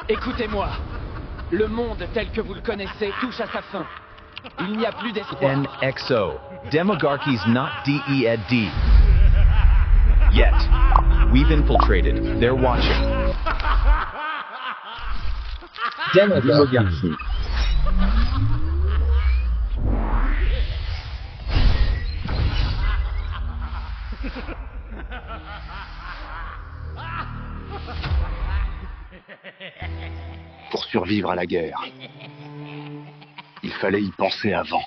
Écoutez-moi, le monde tel que vous le connaissez touche à sa fin. Il n'y a plus d'espoir. NXO. Demogarchy's not DEAD. Yet. We've infiltrated. They're watching. Demogarchy. Pour survivre à la guerre, il fallait y penser avant.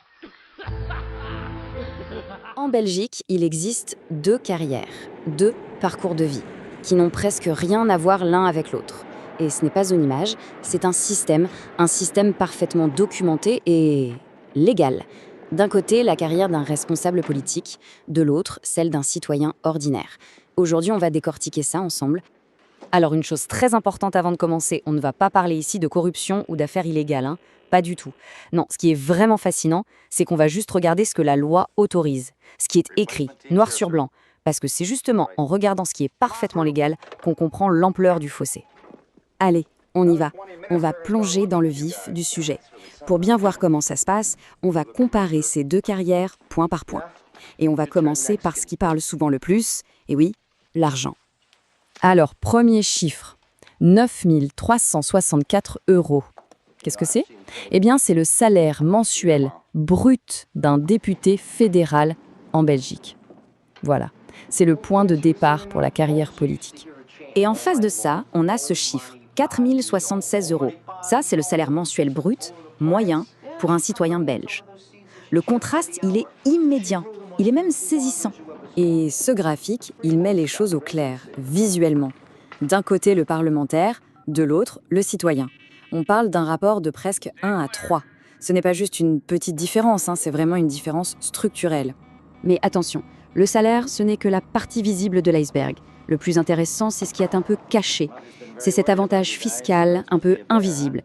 En Belgique, il existe 2 carrières, 2 parcours de vie, qui n'ont presque rien à voir l'un avec l'autre. Et ce n'est pas une image, c'est un système parfaitement documenté et légal. D'un côté, la carrière d'un responsable politique, de l'autre, celle d'un citoyen ordinaire. Aujourd'hui, on va décortiquer ça ensemble. Alors, une chose très importante avant de commencer, on ne va pas parler ici de corruption ou d'affaires illégales, hein. Pas du tout. Non, ce qui est vraiment fascinant, c'est qu'on va juste regarder ce que la loi autorise, ce qui est écrit, noir sur blanc, parce que c'est justement en regardant ce qui est parfaitement légal qu'on comprend l'ampleur du fossé. Allez, on y va. On va plonger dans le vif du sujet. Pour bien voir comment ça se passe, on va comparer ces 2 carrières point par point. Et on va commencer par ce qui parle souvent le plus, et oui, l'argent. Alors, premier chiffre, 9 364 €. Qu'est-ce que c'est ? Eh bien, c'est le salaire mensuel brut d'un député fédéral en Belgique. Voilà, c'est le point de départ pour la carrière politique. Et en face de ça, on a ce chiffre, 4 076 €. Ça, c'est le salaire mensuel brut, moyen, pour un citoyen belge. Le contraste, il est immédiat, il est même saisissant. Et ce graphique, il met les choses au clair, visuellement. D'un côté, le parlementaire, de l'autre, le citoyen. On parle d'un rapport de presque 1 à 3. Ce n'est pas juste une petite différence, hein, c'est vraiment une différence structurelle. Mais attention, le salaire, ce n'est que la partie visible de l'iceberg. Le plus intéressant, c'est ce qui est un peu caché. C'est cet avantage fiscal un peu invisible.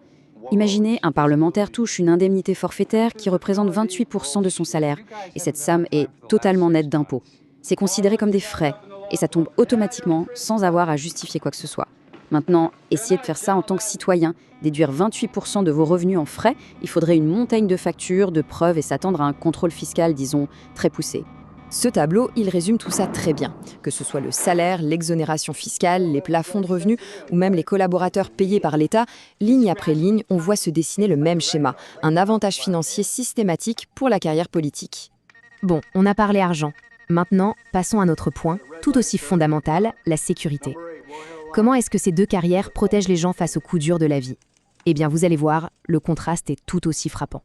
Imaginez, un parlementaire touche une indemnité forfaitaire qui représente 28% de son salaire. Et cette somme est totalement nette d'impôts. C'est considéré comme des frais. Et ça tombe automatiquement sans avoir à justifier quoi que ce soit. Maintenant, essayez de faire ça en tant que citoyen. Déduire 28% de vos revenus en frais, il faudrait une montagne de factures, de preuves et s'attendre à un contrôle fiscal, disons, très poussé. Ce tableau, il résume tout ça très bien. Que ce soit le salaire, l'exonération fiscale, les plafonds de revenus ou même les collaborateurs payés par l'État, ligne après ligne, on voit se dessiner le même schéma. Un avantage financier systématique pour la carrière politique. Bon, on a parlé argent. Maintenant, passons à notre point, tout aussi fondamental, la sécurité. Comment est-ce que ces 2 carrières protègent les gens face aux coups durs de la vie ? Eh bien, vous allez voir, le contraste est tout aussi frappant.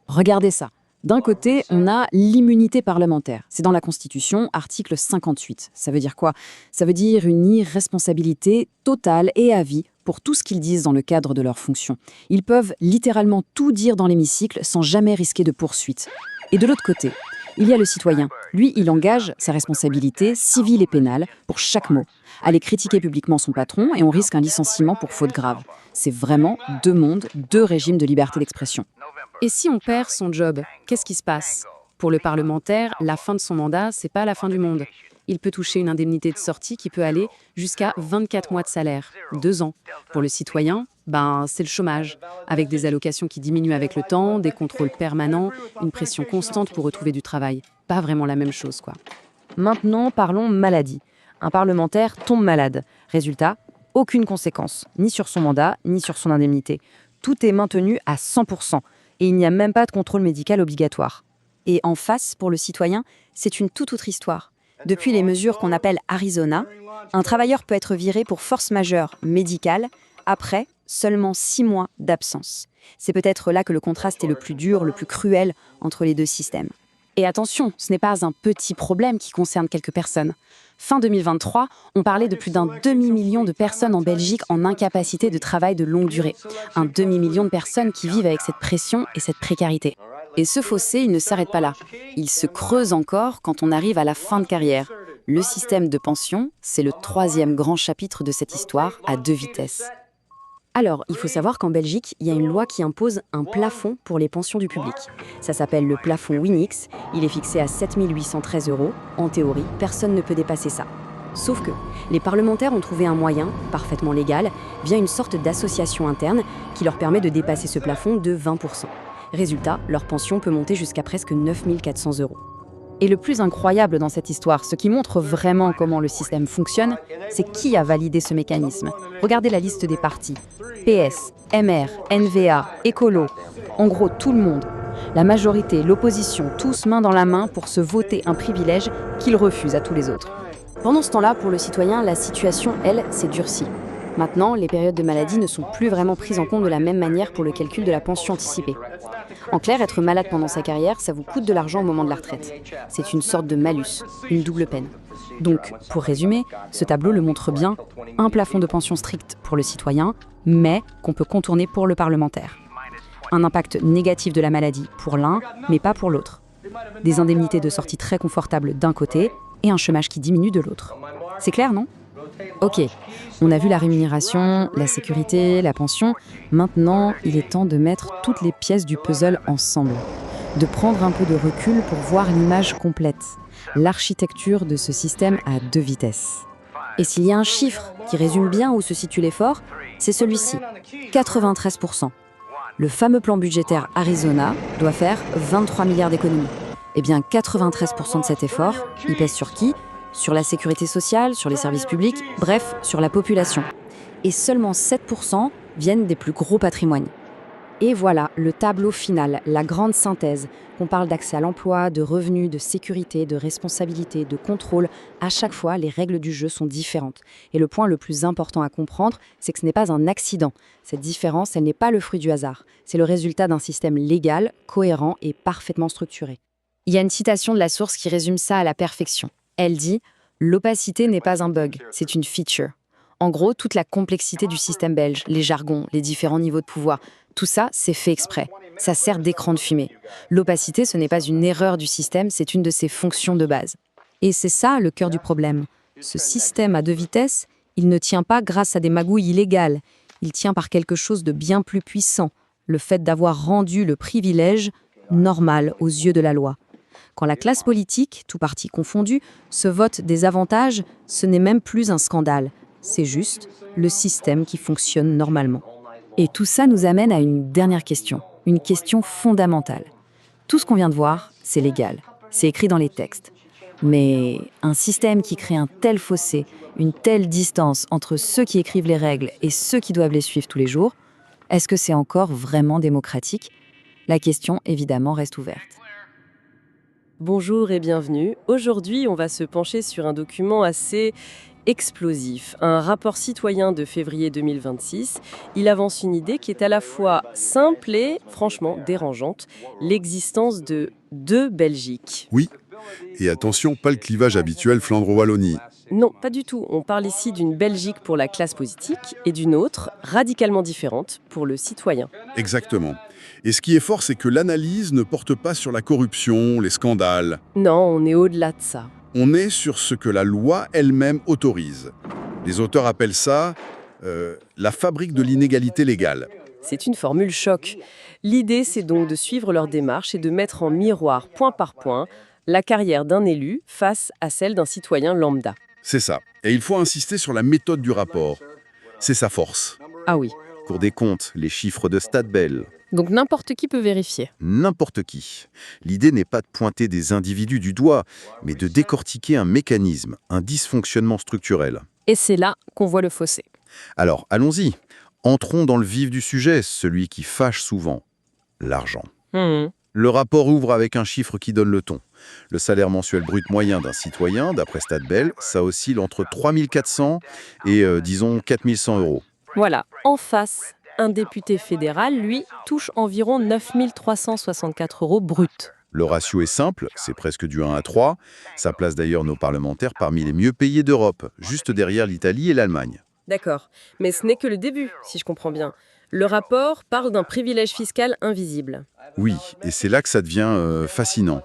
Regardez ça. D'un côté, on a l'immunité parlementaire. C'est dans la Constitution, article 58. Ça veut dire quoi ? Ça veut dire une irresponsabilité totale et à vie pour tout ce qu'ils disent dans le cadre de leurs fonctions. Ils peuvent littéralement tout dire dans l'hémicycle sans jamais risquer de poursuite. Et de l'autre côté, il y a le citoyen. Lui, il engage sa responsabilité civile et pénale pour chaque mot. Aller critiquer publiquement son patron et on risque un licenciement pour faute grave. C'est vraiment 2 mondes, 2 régimes de liberté d'expression. Et si on perd son job, qu'est-ce qui se passe ? Pour le parlementaire, la fin de son mandat, c'est pas la fin du monde. Il peut toucher une indemnité de sortie qui peut aller jusqu'à 24 mois de salaire, 2 ans. Pour le citoyen, c'est le chômage, avec des allocations qui diminuent avec le temps, des contrôles permanents, une pression constante pour retrouver du travail. Pas vraiment la même chose, quoi. Maintenant, parlons maladie. Un parlementaire tombe malade. Résultat, aucune conséquence, ni sur son mandat, ni sur son indemnité. Tout est maintenu à 100%, et il n'y a même pas de contrôle médical obligatoire. Et en face, pour le citoyen, c'est une toute autre histoire. Depuis les mesures qu'on appelle Arizona, un travailleur peut être viré pour force majeure médicale après seulement 6 mois d'absence. C'est peut-être là que le contraste est le plus dur, le plus cruel entre les 2 systèmes. Et attention, ce n'est pas un petit problème qui concerne quelques personnes. Fin 2023, on parlait de plus d'un demi-million de personnes en Belgique en incapacité de travail de longue durée. Un demi-million de personnes qui vivent avec cette pression et cette précarité. Et ce fossé, il ne s'arrête pas là. Il se creuse encore quand on arrive à la fin de carrière. Le système de pension, c'est le 3e grand chapitre de cette histoire à 2 vitesses. Alors, il faut savoir qu'en Belgique, il y a une loi qui impose un plafond pour les pensions du public. Ça s'appelle le plafond Winix. Il est fixé à 7 813 €. En théorie, personne ne peut dépasser ça. Sauf que les parlementaires ont trouvé un moyen, parfaitement légal, via une sorte d'association interne qui leur permet de dépasser ce plafond de 20%. Résultat, leur pension peut monter jusqu'à presque 9 400 €. Et le plus incroyable dans cette histoire, ce qui montre vraiment comment le système fonctionne, c'est qui a validé ce mécanisme. Regardez la liste des partis. PS, MR, NVA, Écolo. En gros, tout le monde. La majorité, l'opposition, tous main dans la main pour se voter un privilège qu'ils refusent à tous les autres. Pendant ce temps-là, pour le citoyen, la situation, elle, s'est durcie. Maintenant, les périodes de maladie ne sont plus vraiment prises en compte de la même manière pour le calcul de la pension anticipée. En clair, être malade pendant sa carrière, ça vous coûte de l'argent au moment de la retraite. C'est une sorte de malus, une double peine. Donc, pour résumer, ce tableau le montre bien, un plafond de pension strict pour le citoyen, mais qu'on peut contourner pour le parlementaire. Un impact négatif de la maladie pour l'un, mais pas pour l'autre. Des indemnités de sortie très confortables d'un côté et un chômage qui diminue de l'autre. C'est clair, non ? Ok, on a vu la rémunération, la sécurité, la pension. Maintenant, il est temps de mettre toutes les pièces du puzzle ensemble. De prendre un peu de recul pour voir l'image complète. L'architecture de ce système à 2 vitesses. Et s'il y a un chiffre qui résume bien où se situe l'effort, c'est celui-ci, 93%. Le fameux plan budgétaire Arizona doit faire 23 milliards d'économies. Eh bien, 93% de cet effort, il pèse sur qui ? Sur la sécurité sociale, sur les services publics, bref, sur la population. Et seulement 7% viennent des plus gros patrimoines. Et voilà, le tableau final, la grande synthèse. On parle d'accès à l'emploi, de revenus, de sécurité, de responsabilité, de contrôle. À chaque fois, les règles du jeu sont différentes. Et le point le plus important à comprendre, c'est que ce n'est pas un accident. Cette différence, elle n'est pas le fruit du hasard. C'est le résultat d'un système légal, cohérent et parfaitement structuré. Il y a une citation de la source qui résume ça à la perfection. Elle dit « L'opacité n'est pas un bug, c'est une feature ». En gros, toute la complexité du système belge, les jargons, les différents niveaux de pouvoir, tout ça, c'est fait exprès. Ça sert d'écran de fumée. L'opacité, ce n'est pas une erreur du système, c'est une de ses fonctions de base. Et c'est ça le cœur du problème. Ce système à 2 vitesses, il ne tient pas grâce à des magouilles illégales. Il tient par quelque chose de bien plus puissant, le fait d'avoir rendu le privilège normal aux yeux de la loi. Quand la classe politique, tout parti confondu, se vote des avantages, ce n'est même plus un scandale. C'est juste le système qui fonctionne normalement. Et tout ça nous amène à une dernière question, une question fondamentale. Tout ce qu'on vient de voir, c'est légal, c'est écrit dans les textes. Mais un système qui crée un tel fossé, une telle distance entre ceux qui écrivent les règles et ceux qui doivent les suivre tous les jours, est-ce que c'est encore vraiment démocratique ? La question, évidemment, reste ouverte. Bonjour et bienvenue. Aujourd'hui, on va se pencher sur un document assez explosif, un rapport citoyen de février 2026. Il avance une idée qui est à la fois simple et franchement dérangeante, l'existence de 2 Belgiques. Oui, et attention, pas le clivage habituel Flandre-Wallonie. Non, pas du tout. On parle ici d'une Belgique pour la classe politique et d'une autre, radicalement différente, pour le citoyen. Exactement. Et ce qui est fort, c'est que l'analyse ne porte pas sur la corruption, les scandales. Non, on est au-delà de ça. On est sur ce que la loi elle-même autorise. Les auteurs appellent ça la fabrique de l'inégalité légale. C'est une formule choc. L'idée, c'est donc de suivre leur démarche et de mettre en miroir, point par point, la carrière d'un élu face à celle d'un citoyen lambda. C'est ça. Et il faut insister sur la méthode du rapport. C'est sa force. Ah oui. Cour des comptes, les chiffres de Stadbel. Donc n'importe qui peut vérifier. N'importe qui. L'idée n'est pas de pointer des individus du doigt, mais de décortiquer un mécanisme, un dysfonctionnement structurel. Et c'est là qu'on voit le fossé. Alors, allons-y. Entrons dans le vif du sujet, celui qui fâche souvent. L'argent. Le rapport ouvre avec un chiffre qui donne le ton. Le salaire mensuel brut moyen d'un citoyen, d'après Stadbel, ça oscille entre 3 400 et, disons, 4 100 €. Voilà, en face, un député fédéral, lui, touche environ 9 364 € bruts. Le ratio est simple, c'est presque du 1 à 3. Ça place d'ailleurs nos parlementaires parmi les mieux payés d'Europe, juste derrière l'Italie et l'Allemagne. D'accord, mais ce n'est que le début, si je comprends bien. Le rapport parle d'un privilège fiscal invisible. Oui, et c'est là que ça devient fascinant.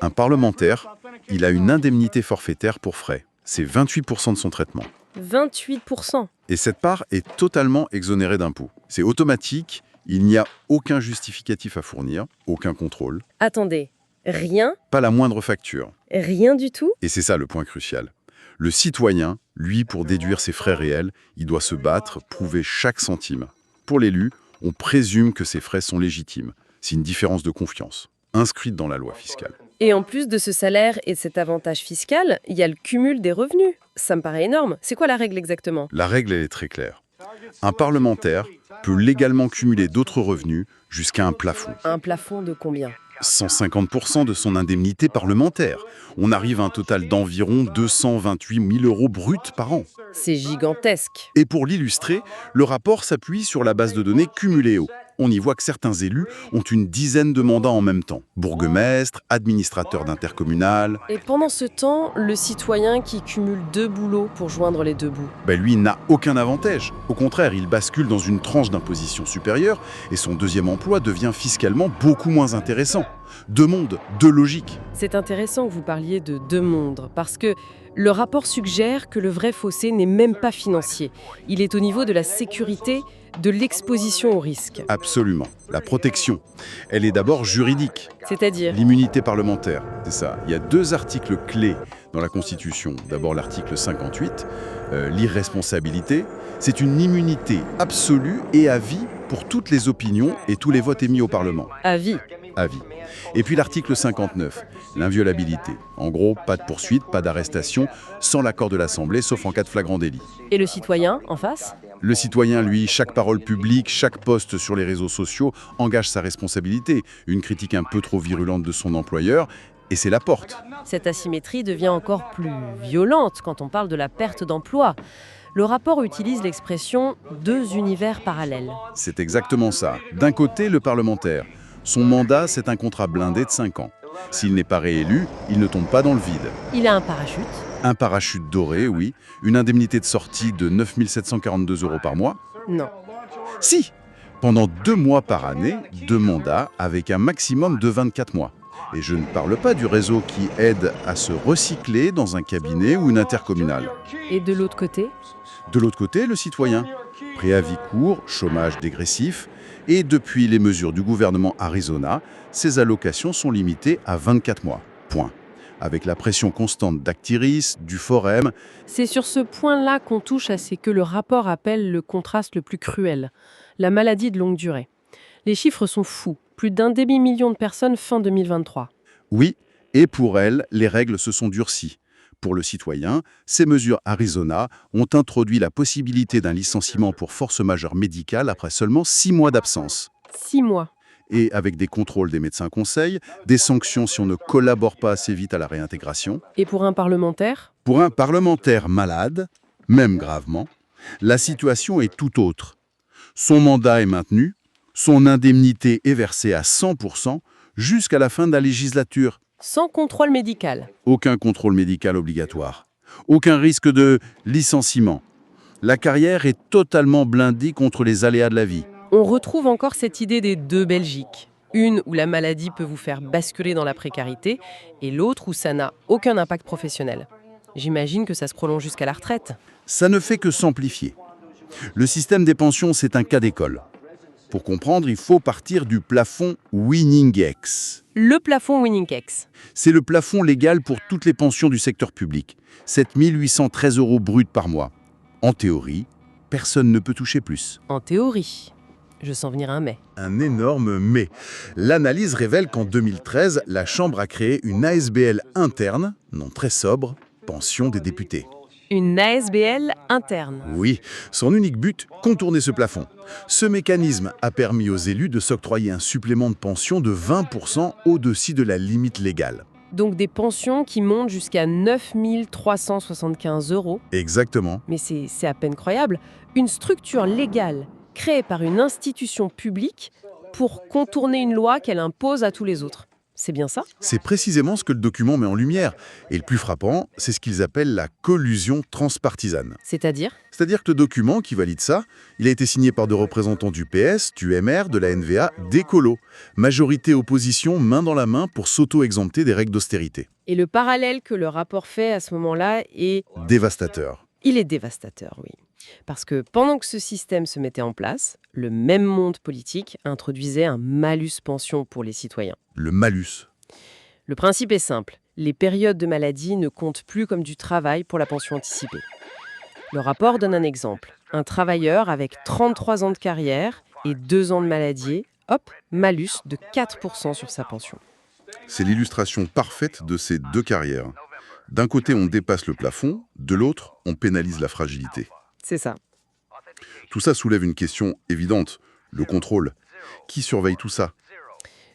Un parlementaire, il a une indemnité forfaitaire pour frais. C'est 28% de son traitement. 28%. Et cette part est totalement exonérée d'impôts. C'est automatique, il n'y a aucun justificatif à fournir, aucun contrôle, Attendez, rien, pas la moindre facture. rien du tout? Et c'est ça le point crucial. Le citoyen, lui, pour déduire ses frais réels, il doit se battre, prouver chaque centime. Pour l'élu, on présume que ces frais sont légitimes. C'est une différence de confiance, inscrite dans la loi fiscale. Et en plus de ce salaire et de cet avantage fiscal, il y a le cumul des revenus. Ça me paraît énorme. C'est quoi la règle exactement? La règle, elle est très claire. Un parlementaire peut légalement cumuler d'autres revenus jusqu'à un plafond. Un plafond de combien? 150% de son indemnité parlementaire. On arrive à un total d'environ 228 000 € bruts par an. C'est gigantesque. Et pour l'illustrer, le rapport s'appuie sur la base de données Cumuléo. On y voit que certains élus ont une dizaine de mandats en même temps. Bourgmestre, administrateur d'intercommunal. Et pendant ce temps, le citoyen qui cumule 2 boulots pour joindre les 2 bouts. Lui n'a aucun avantage. Au contraire, il bascule dans une tranche d'imposition supérieure et son deuxième emploi devient fiscalement beaucoup moins intéressant. 2 mondes, 2 logiques. C'est intéressant que vous parliez de 2 mondes, parce que le rapport suggère que le vrai fossé n'est même pas financier. Il est au niveau de la sécurité, de l'exposition au risque. Absolument. La protection, elle est d'abord juridique. C'est-à-dire? L'immunité parlementaire, c'est ça. Il y a 2 articles clés dans la Constitution. D'abord l'article 58, l'irresponsabilité. C'est une immunité absolue et à vie pour toutes les opinions et tous les votes émis au Parlement. À vie. À vie. Et puis l'article 59, l'inviolabilité. En gros, pas de poursuite, pas d'arrestation, sans l'accord de l'Assemblée, sauf en cas de flagrant délit. Et le citoyen, en face? Le citoyen, lui, chaque parole publique, chaque post sur les réseaux sociaux engage sa responsabilité. Une critique un peu trop virulente de son employeur, et c'est la porte. Cette asymétrie devient encore plus violente quand on parle de la perte d'emploi. Le rapport utilise l'expression « 2 univers parallèles ». C'est exactement ça. D'un côté, le parlementaire. Son mandat, c'est un contrat blindé de 5 ans. S'il n'est pas réélu, il ne tombe pas dans le vide. Il a un parachute. Un parachute doré, oui. Une indemnité de sortie de 9 742 € par mois. Non. Si! Pendant 2 mois par année, 2 mandats avec un maximum de 24 mois. Et je ne parle pas du réseau qui aide à se recycler dans un cabinet ou une intercommunale. Et de l'autre côté? De l'autre côté, le citoyen. Préavis court, chômage dégressif. Et depuis les mesures du gouvernement Arizona, ces allocations sont limitées à 24 mois. Point. Avec la pression constante d'Actiris, du Forum. C'est sur ce point-là qu'on touche à ce que le rapport appelle le contraste le plus cruel, la maladie de longue durée. Les chiffres sont fous, plus d'1 demi-million de personnes fin 2023. Oui, et pour elles, les règles se sont durcies. Pour le citoyen, ces mesures Arizona ont introduit la possibilité d'un licenciement pour force majeure médicale après seulement 6 mois d'absence. 6 mois. Et avec des contrôles des médecins conseils, des sanctions si on ne collabore pas assez vite à la réintégration. Et pour un parlementaire? Pour un parlementaire malade, même gravement, la situation est tout autre. Son mandat est maintenu, son indemnité est versée à 100% jusqu'à la fin de la législature. Sans contrôle médical. Aucun contrôle médical obligatoire. Aucun risque de licenciement. La carrière est totalement blindée contre les aléas de la vie. On retrouve encore cette idée des 2 Belgiques. Une où la maladie peut vous faire basculer dans la précarité et l'autre où ça n'a aucun impact professionnel. J'imagine que ça se prolonge jusqu'à la retraite. Ça ne fait que s'amplifier. Le système des pensions, c'est un cas d'école. Pour comprendre, il faut partir du plafond Winning-X. Le plafond Winning-X. C'est le plafond légal pour toutes les pensions du secteur public. 7 813 € bruts par mois. En théorie, personne ne peut toucher plus. En théorie. Je sens venir un mais. Un énorme mais. L'analyse révèle qu'en 2013, la Chambre a créé une ASBL interne, non très sobre, pension des députés. Une ASBL interne. Oui, son unique but, contourner ce plafond. Ce mécanisme a permis aux élus de s'octroyer un supplément de pension de 20% au-dessus de la limite légale. Donc des pensions qui montent jusqu'à 9 375 €. Exactement. Mais c'est à peine croyable. Une structure légale créée par une institution publique pour contourner une loi qu'elle impose à tous les autres. C'est bien ça? C'est précisément ce que le document met en lumière. Et le plus frappant, c'est ce qu'ils appellent la collusion transpartisane. C'est-à-dire? C'est-à-dire que le document qui valide ça, il a été signé par des représentants du PS, du MR, de la NVA, d'Écolo. Majorité-opposition main dans la main pour s'auto-exempter des règles d'austérité. Et le parallèle que le rapport fait à ce moment-là est... Dévastateur. Il est dévastateur, oui. Parce que pendant que ce système se mettait en place, le même monde politique introduisait un malus pension pour les citoyens. Le malus. Le principe est simple. Les périodes de maladie ne comptent plus comme du travail pour la pension anticipée. Le rapport donne un exemple. Un travailleur avec 33 ans de carrière et 2 ans de maladie, hop, malus de 4% sur sa pension. C'est l'illustration parfaite de ces deux carrières. D'un côté, on dépasse le plafond, de l'autre, on pénalise la fragilité. C'est ça. Tout ça soulève une question évidente, le contrôle. Qui surveille tout ça?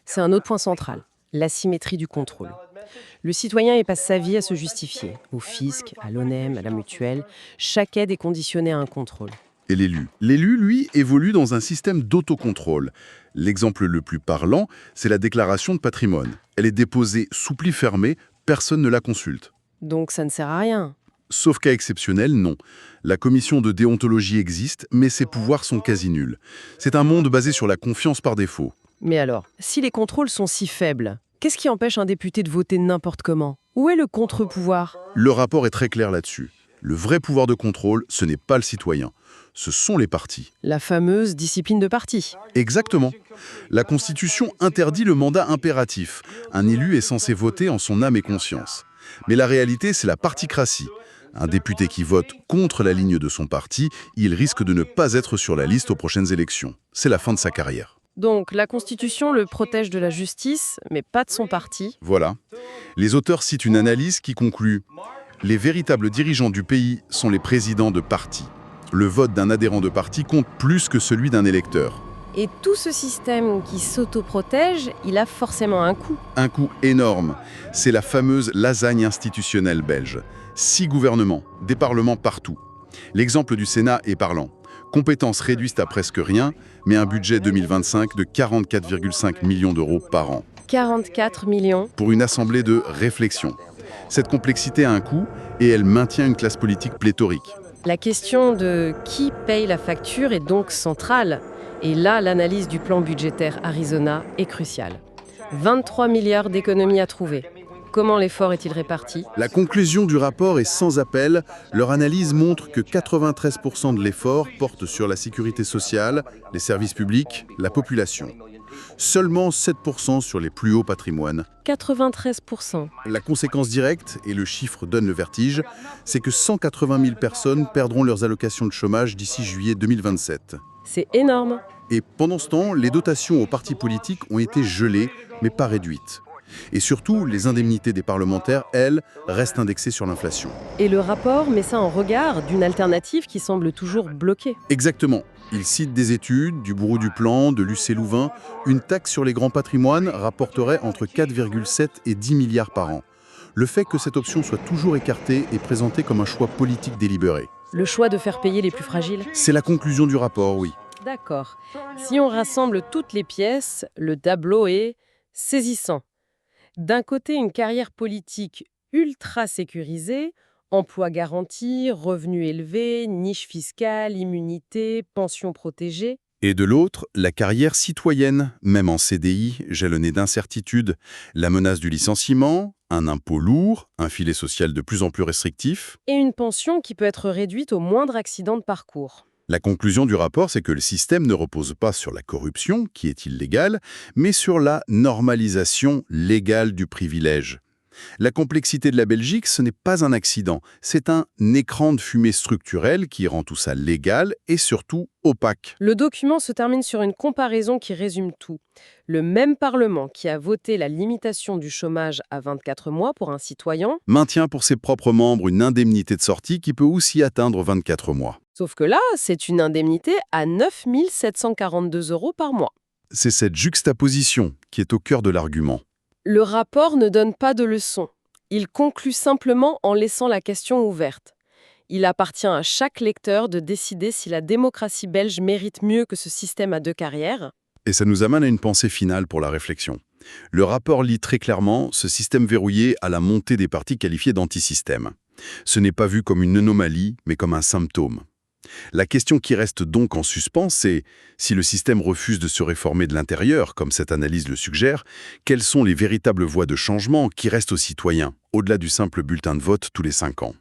C'est un autre point central, l'asymétrie du contrôle. Le citoyen y passe sa vie à se justifier, au fisc, à l'ONEM, à la mutuelle. Chaque aide est conditionnée à un contrôle. Et l'élu? L'élu, lui, évolue dans un système d'autocontrôle. L'exemple le plus parlant, c'est la déclaration de patrimoine. Elle est déposée sous pli fermé, personne ne la consulte. Donc ça ne sert à rien. Sauf cas exceptionnel, non. La commission de déontologie existe, mais ses pouvoirs sont quasi nuls. C'est un monde basé sur la confiance par défaut. Mais alors, si les contrôles sont si faibles, qu'est-ce qui empêche un député de voter n'importe comment? Où est le contre-pouvoir? Le rapport est très clair là-dessus. Le vrai pouvoir de contrôle, ce n'est pas le citoyen. Ce sont les partis. La fameuse discipline de parti. Exactement. La Constitution interdit le mandat impératif. Un élu est censé voter en son âme et conscience. Mais la réalité, c'est la particratie. Un député qui vote contre la ligne de son parti, il risque de ne pas être sur la liste aux prochaines élections. C'est la fin de sa carrière. Donc la Constitution le protège de la justice, mais pas de son parti. Voilà. Les auteurs citent une analyse qui conclut « Les véritables dirigeants du pays sont les présidents de partis. Le vote d'un adhérent de parti compte plus que celui d'un électeur. » Et tout ce système qui s'autoprotège, il a forcément un coût. Un coût énorme. C'est la fameuse lasagne institutionnelle belge. 6 gouvernements, des parlements partout. L'exemple du Sénat est parlant. Compétences réduites à presque rien, mais un budget 2025 de 44,5 millions d'euros par an. 44 millions. Pour une assemblée de réflexion. Cette complexité a un coût et elle maintient une classe politique pléthorique. La question de qui paye la facture est donc centrale. Et là, l'analyse du plan budgétaire Arizona est cruciale. 23 milliards d'économies à trouver. Comment l'effort est-il réparti? La conclusion du rapport est sans appel. Leur analyse montre que 93% de l'effort porte sur la sécurité sociale, les services publics, la population. Seulement 7% sur les plus hauts patrimoines. 93%. La conséquence directe, et le chiffre donne le vertige, c'est que 180 000 personnes perdront leurs allocations de chômage d'ici juillet 2027. C'est énorme. Et pendant ce temps, les dotations aux partis politiques ont été gelées, mais pas réduites. Et surtout, les indemnités des parlementaires, elles, restent indexées sur l'inflation. Et le rapport met ça en regard d'une alternative qui semble toujours bloquée. Exactement. Il cite des études, du Bureau du Plan, de l'UC Louvain. Une taxe sur les grands patrimoines rapporterait entre 4,7 et 10 milliards par an. Le fait que cette option soit toujours écartée est présenté comme un choix politique délibéré. Le choix de faire payer les plus fragiles? C'est la conclusion du rapport, oui. D'accord. Si on rassemble toutes les pièces, le tableau est saisissant. D'un côté, une carrière politique ultra sécurisée, emploi garanti, revenus élevés, niche fiscale, immunité, pension protégée. Et de l'autre, la carrière citoyenne, même en CDI, jalonnée d'incertitudes, la menace du licenciement, un impôt lourd, un filet social de plus en plus restrictif. Et une pension qui peut être réduite au moindre accident de parcours. La conclusion du rapport, c'est que le système ne repose pas sur la corruption, qui est illégale, mais sur la normalisation légale du privilège. La complexité de la Belgique, ce n'est pas un accident, c'est un écran de fumée structurel qui rend tout ça légal et surtout opaque. Le document se termine sur une comparaison qui résume tout. Le même Parlement qui a voté la limitation du chômage à 24 mois pour un citoyen maintient pour ses propres membres une indemnité de sortie qui peut aussi atteindre 24 mois. Sauf que là, c'est une indemnité à 9 742 € par mois. C'est cette juxtaposition qui est au cœur de l'argument. Le rapport ne donne pas de leçon. Il conclut simplement en laissant la question ouverte. Il appartient à chaque lecteur de décider si la démocratie belge mérite mieux que ce système à 2 carrières. Et ça nous amène à une pensée finale pour la réflexion. Le rapport lit très clairement ce système verrouillé à la montée des partis qualifiés d'antisystème. Ce n'est pas vu comme une anomalie, mais comme un symptôme. La question qui reste donc en suspens, c'est si le système refuse de se réformer de l'intérieur, comme cette analyse le suggère, quelles sont les véritables voies de changement qui restent aux citoyens, au-delà du simple bulletin de vote tous les 5 ans?